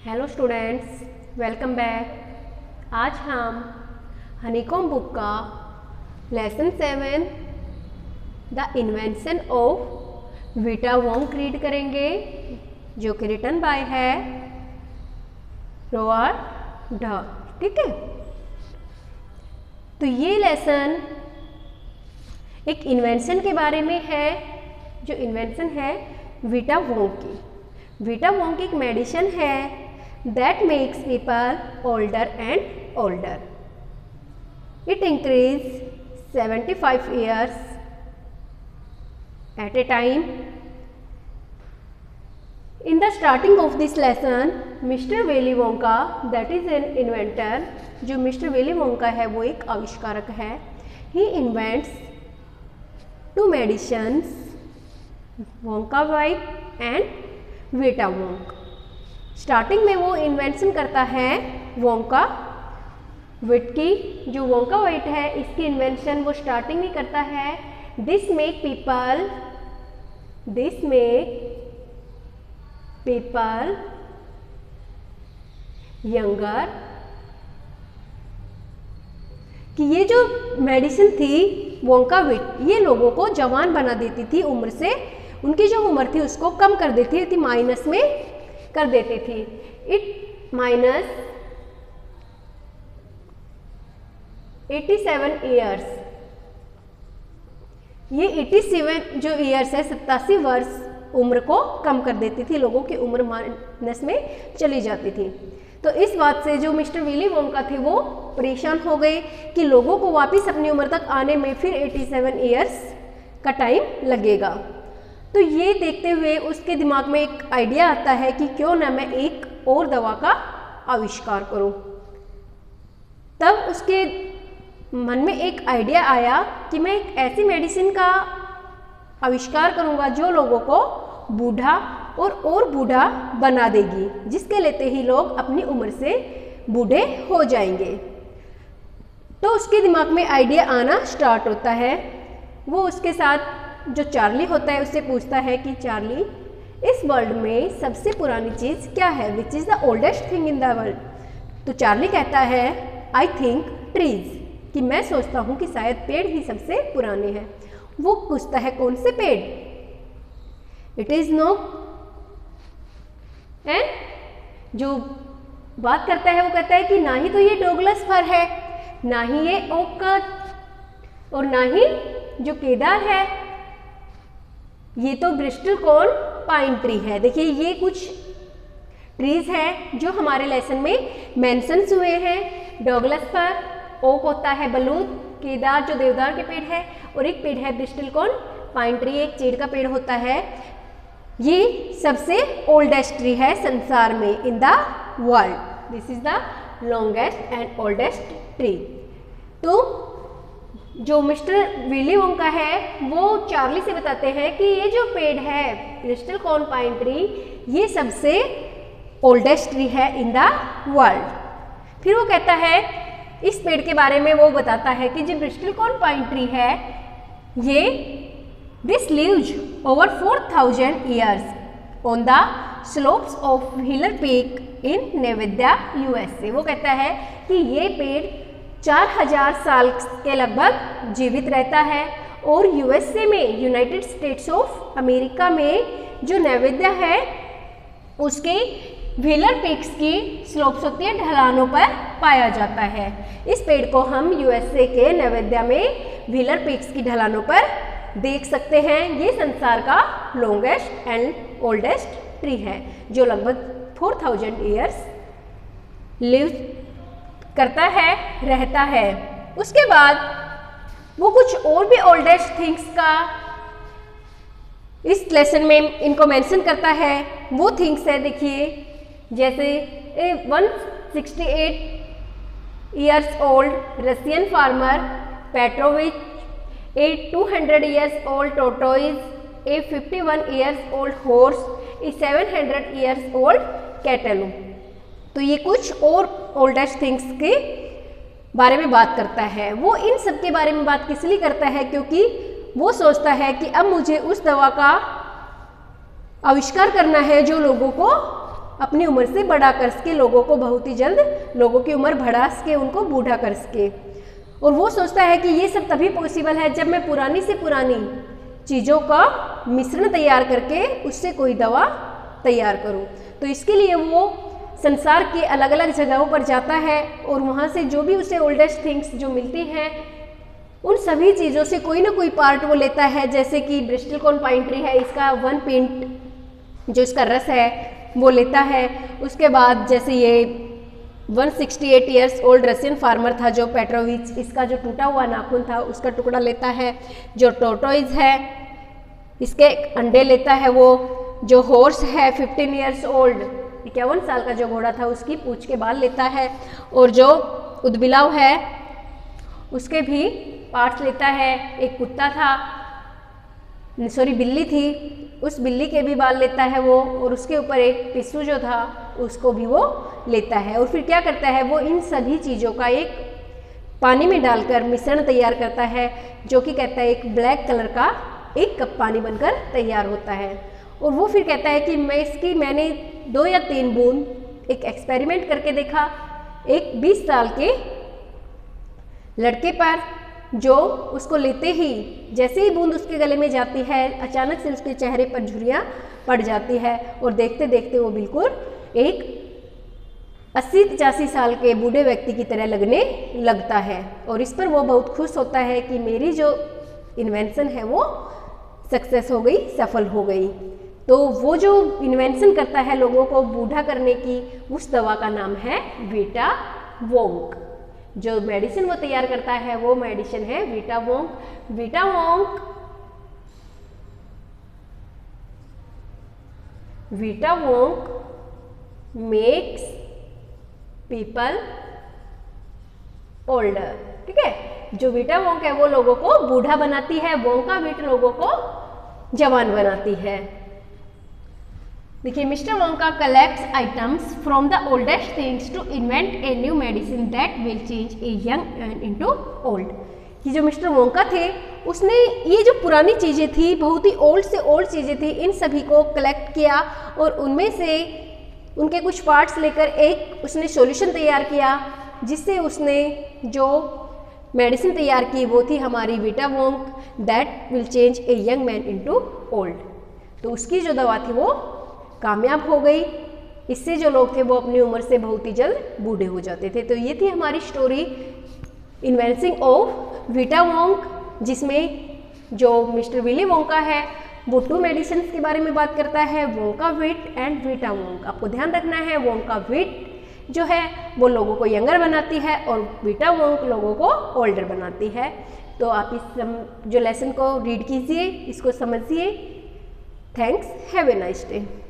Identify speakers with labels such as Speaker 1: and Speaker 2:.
Speaker 1: Hello students, welcome back. आज हम Honeycomb book का lesson 7 the invention of Vita Wonk read करेंगे, जो कि रिटन बाय है रोवाल्ड डह। ठीक है, तो ये लेसन एक इन्वेंशन के बारे में है, जो इन्वेंशन है वीटा वोंक की। वीटा वोंक एक मेडिसिन है that makes people older and older. It increases 75 years at a time. In the starting of this lesson, Mr. Willy Wonka, that is an inventor, जो मिस्टर विली वोंका है वो एक आविष्कारक है। He invents two medicines, Wonka White and Vita Wonk. Starting में वो invention करता है वोंका विट की। जो वोंका वाइट है इसकी इन्वेंशन वो स्टार्टिंग में करता है। दिस मेक पीपल यंगर, कि ये जो मेडिसिन थी वोंका विट, ये लोगों को जवान बना देती थी, उम्र से उनकी जो उम्र थी उसको कम कर देती थी, माइनस में कर देती थी। इट माइनस 87 ईयर्स, ये 87 जो ईयर्स है 87 वर्ष उम्र को कम कर देती थी, लोगों की उम्र माइनस में चली जाती थी। तो इस बात से जो मिस्टर विली वोंका थे वो परेशान हो गए कि लोगों को वापस अपनी उम्र तक आने में फिर 87 ईयर्स का टाइम लगेगा। तो ये देखते हुए उसके दिमाग में एक आइडिया आता है कि क्यों ना मैं एक और दवा का आविष्कार करूं। तब उसके मन में एक आइडिया आया कि मैं एक ऐसी मेडिसिन का आविष्कार करूंगा जो लोगों को बूढ़ा और बूढ़ा बना देगी, जिसके लेते ही लोग अपनी उम्र से बूढ़े हो जाएंगे। तो उसके दिमाग में आइडिया आना स्टार्ट होता है। वो उसके साथ जो चार्ली होता है उससे पूछता है कि चार्ली, इस वर्ल्ड में सबसे पुरानी चीज़ क्या है? Which is the oldest thing in the world? तो चार्ली कहता है आई थिंक ट्रीज, कि मैं सोचता हूँ कि शायद पेड़ ही सबसे पुराने हैं। वो पूछता है कौन से पेड़? इट इज़ नो, एंड जो बात करता है वो कहता है कि ना ही तो ये डोगलस फर है, ना ही ये ओक का, और ना ही जो केदार है, ये तो ब्रिस्टल कॉर्न पाइन ट्री है। देखिए ये कुछ ट्रीज हैं जो हमारे लेसन में मेंशन्स हुए हैं। डोगलस फर, ओक होता है बलूत, केदार जो देवदार के पेड़ है, और एक पेड़ है ब्रिस्टल कॉर्न पाइन ट्री, एक चीड़ का पेड़ होता है। ये सबसे ओल्डेस्ट ट्री है संसार में, in the world. This is the longest and oldest tree. तो जो मिस्टर विली वोंका है वो चार्ली से बताते हैं कि ये जो पेड़ है ब्रिस्टल कॉर्न पाइन ट्री, ये सबसे ओल्डेस्ट ट्री है इन द वर्ल्ड। फिर वो कहता है, इस पेड़ के बारे में वो बताता है कि जो ब्रिस्टल कॉर्न पाइन ट्री है ये this lives over 4000 years on the slopes of Wheeler Peak in Nevada USA. वो कहता है कि ये पेड़ 4000 साल के लगभग जीवित रहता है, और यूएसए में, यूनाइटेड स्टेट्स ऑफ अमेरिका में जो नेवेदा है उसके व्हीलर पीक्स की स्लोप्स होती है, ढलानों पर पाया जाता है। इस पेड़ को हम यूएसए के नेवेदा में व्हीलर पीक्स की ढलानों पर देख सकते हैं। ये संसार का लॉन्गेस्ट एंड ओल्डेस्ट ट्री है जो लगभग 4000 ईयर्स लिव करता है, रहता है। उसके बाद वो कुछ और भी ओल्डेस्ट थिंग्स का इस लेसन में इनको मेंशन करता है। वो थिंग्स है, देखिए, जैसे 168 years old Russian farmer Petrovich, a 200 years old tortoise, a 51 years old horse, a 700 years old कैटलू। तो ये कुछ और ओल्डेस्ट थिंग्स के बारे में बात करता है। वो इन सब के बारे में बात किस लिए करता है? क्योंकि वो सोचता है कि अब मुझे उस दवा का आविष्कार करना है जो लोगों को अपनी उम्र से बड़ा कर सके, लोगों को बहुत ही जल्द लोगों की उम्र बढ़ा सके, उनको बूढ़ा कर सके। और वो सोचता है कि ये सब तभी पॉसिबल है जब मैं पुरानी से पुरानी चीज़ों का मिश्रण तैयार करके उससे कोई दवा तैयार करूं। तो इसके लिए वो संसार के अलग अलग जगहों पर जाता है और वहाँ से जो भी उसे ओल्डेस्ट थिंग्स जो मिलती हैं उन सभी चीज़ों से कोई ना कोई पार्ट वो लेता है। जैसे कि ब्रिस्टल पाइन ट्री है, इसका 1 पिंट जो इसका रस है वो लेता है। उसके बाद जैसे ये 168 ईयर्स ओल्ड रशियन फार्मर था जो पेट्रोविच, इसका जो टूटा हुआ नाखून था उसका टुकड़ा लेता है। जो टोटोइज है इसके अंडे लेता है वो। जो हॉर्स है 15 ईयर्स ओल्ड 51 साल का जो घोड़ा था उसकी पूंछ के बाल लेता है। और जो उदबिलाव है उसके भी पार्ट्स लेता है। एक कुत्ता था, बिल्ली थी, उस बिल्ली के भी बाल लेता है वो। और उसके ऊपर एक पिस्सू जो था उसको भी वो लेता है। और फिर क्या करता है वो इन सभी चीज़ों का एक पानी में डालकर मिश्रण तैयार करता है, जो कि कहता है एक ब्लैक कलर का 1 कप पानी बनकर तैयार होता है। और वो फिर कहता है कि मैंने 2 या 3 बूंद एक एक्सपेरिमेंट करके देखा एक 20 साल के लड़के पर, जो उसको लेते ही जैसे ही बूंद उसके गले में जाती है अचानक से उसके चेहरे पर झुर्रियाँ पड़ जाती है और देखते देखते वो बिल्कुल एक 80-85 साल के बूढ़े व्यक्ति की तरह लगने लगता है। और इस पर वो बहुत खुश होता है कि मेरी जो इन्वेंशन है वो सक्सेस हो गई, सफल हो गई। तो वो जो इन्वेंशन करता है लोगों को बूढ़ा करने की, उस दवा का नाम है वीटा वोंक। जो मेडिसिन वो तैयार करता है वो मेडिसिन है Vita Wonk. Vita Wonk makes people older. ठीक है, जो वीटा वोंक है वो लोगों को बूढ़ा बनाती है, वोंका वीट लोगों को जवान बनाती है। देखिए, Mr Wonka collects items from the oldest things to invent a new medicine that will change a young man into old. कि जो मिस्टर वोंका थे उसने ये जो पुरानी चीज़ें थी, बहुत ही ओल्ड से ओल्ड चीज़ें थी, इन सभी को कलेक्ट किया और उनमें से उनके कुछ पार्ट्स लेकर एक उसने सॉल्यूशन तैयार किया, जिससे उसने जो मेडिसिन तैयार की वो थी हमारी Vita Wonk that will change a young man into old. तो उसकी जो दवा थी वो कामयाब हो गई। इससे जो लोग थे वो अपनी उम्र से बहुत ही जल्द बूढ़े हो जाते थे। तो ये थी हमारी स्टोरी इन्वेंशन ऑफ वीटा वोंक, जिसमें जो मिस्टर विली वोंका है वो 2 मेडिसिन के बारे में बात करता है, वोंका वीट एंड वीटा वोंक। आपको ध्यान रखना है वोंका वीट जो है वो लोगों को यंगर बनाती है और वीटा वोंक लोगों को ओल्डर बनाती है। तो आप इस जो लेसन को रीड कीजिए, इसको समझिए। Thanks, have a nice day.